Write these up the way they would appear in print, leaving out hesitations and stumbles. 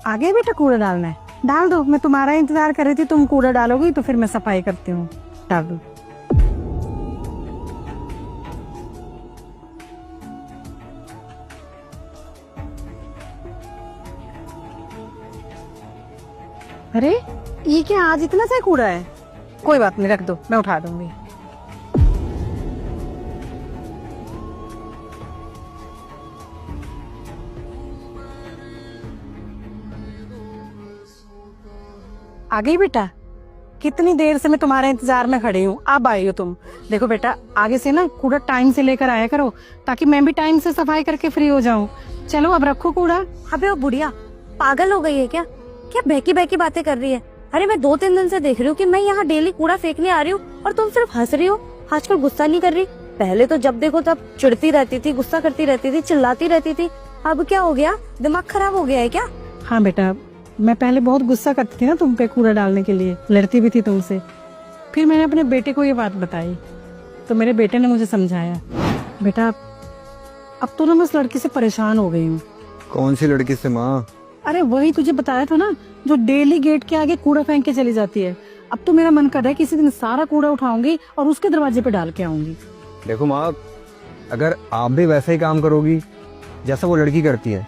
आगे बेटा कूड़ा डालना है, डाल दो। मैं तुम्हारा इंतजार कर रही थी, तुम कूड़ा डालोगी तो फिर मैं सफाई करती हूँ। डाल दो। अरे ये क्या, आज इतना सा कूड़ा है? कोई बात नहीं, रख दो, मैं उठा दूंगी। आ गई बेटा? कितनी देर से मैं तुम्हारे इंतजार में खड़ी हूँ, अब आई हो तुम। देखो बेटा, आगे से ना कूड़ा टाइम से लेकर आया करो, ताकि मैं भी टाइम से सफाई करके फ्री हो जाऊँ। चलो अब रखो कूड़ा। अबे वो बुढ़िया पागल हो गई है क्या? क्या बहकी बहकी बातें कर रही है? अरे मैं 2-3 दिन से देख रही हूँ कि मैं यहाँ डेली कूड़ा फेंकने आ रही हूँ और तुम सिर्फ हंस रही हो। आजकल गुस्सा नहीं कर रही? पहले तो जब देखो तब चिढ़ती रहती थी, गुस्सा करती रहती थी, चिल्लाती रहती थी। अब क्या हो गया? दिमाग खराब हो गया है क्या? हाँ बेटा, मैं पहले बहुत गुस्सा करती थी ना तुम पे कूड़ा डालने के लिए, लड़ती भी थी तुमसे। फिर मैंने अपने बेटे को ये बात बताई तो मेरे बेटे ने मुझे समझाया। बेटा अब तो ना मैं उस लड़की से परेशान हो गई हूँ। कौन सी लड़की से माँ? अरे वही तुझे बताया था ना, जो डेली गेट के आगे कूड़ा फेंक के चली जाती है। अब तो मेरा मन कर रहा है किसी दिन सारा कूड़ा उठाऊंगी और उसके दरवाजे पे डाल के आऊंगी। देखो माँ, अगर आप भी वैसा ही काम करोगी जैसा वो लड़की करती है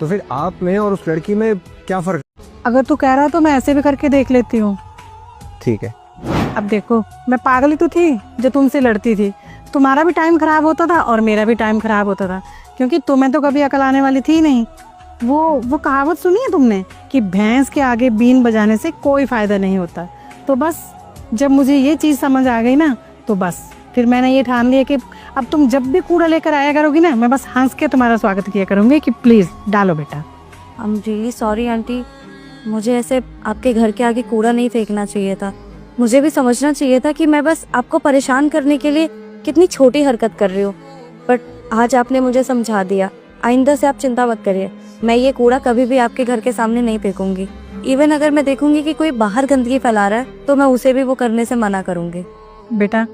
तो फिर आप में और उस लड़की में क्या फर्क? अगर तू कह रहा है तो मैं ऐसे भी करके देख लेती हूँ। ठीक है। अब देखो, मैं पागल ही तो थी जो तुमसे लड़ती थी। तुम्हारा भी टाइम खराब होता था और मेरा भी टाइम खराब होता था, क्योंकि तुम्हें तो कभी अकल आने वाली थी नहीं। वो कहावत सुनी है तुमने कि भैंस के आगे बीन बजाने से कोई फायदा नहीं होता। तो बस जब मुझे ये चीज समझ आ गई ना, तो बस फिर मैंने ये ठान लिया कि अब तुम जब भी कूड़ा लेकर आया करोगी ना, मैं बस हंस के तुम्हारा स्वागत किया करूंगी कि प्लीज डालो बेटा। I am really sorry aunty, मुझे ऐसे आपके घर के आगे कूड़ा नहीं फेंकना चाहिए था। मुझे भी समझना चाहिए था कि मैं बस आपको परेशान करने के लिए कितनी छोटी हरकत कर रही हूँ। बट आज आपने मुझे समझा दिया। आइंदा से आप चिंता मत करिए, मैं ये कूड़ा कभी भी आपके घर के सामने नहीं फेंकूंगी। इवन अगर मैं देखूंगी कि कोई बाहर गंदगी फैला रहा है तो मैं उसे भी वो करने से मना करूंगी। बेटा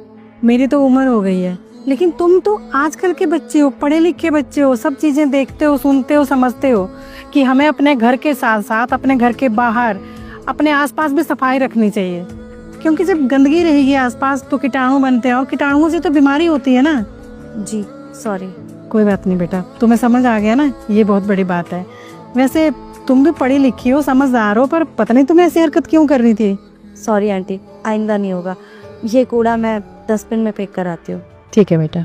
मेरी तो उम्र हो गई है, लेकिन तुम तो आजकल के बच्चे हो, पढ़े लिखे बच्चे हो, सब चीजें देखते हो, सुनते हो, समझते हो कि हमें अपने घर के साथ साथ अपने घर के बाहर, अपने आसपास भी सफाई रखनी चाहिए। क्योंकि जब गंदगी रहेगी आसपास तो कीटाणु बनते हैं और कीटाणुओं से तो बीमारी होती है ना। जी सॉरी। कोई बात नहीं बेटा, तुम्हें समझ आ गया ना, ये बहुत बड़ी बात है। वैसे तुम भी पढ़ी लिखी हो, समझदार हो, पर पता नहीं तुम्हें ऐसी हरकत क्यों कर रही थी। सॉरी आंटी, आइंदा नहीं होगा। ये कूड़ा मैं डस्टबिन में फेंक कर आती हूँ। ठीक है बेटा।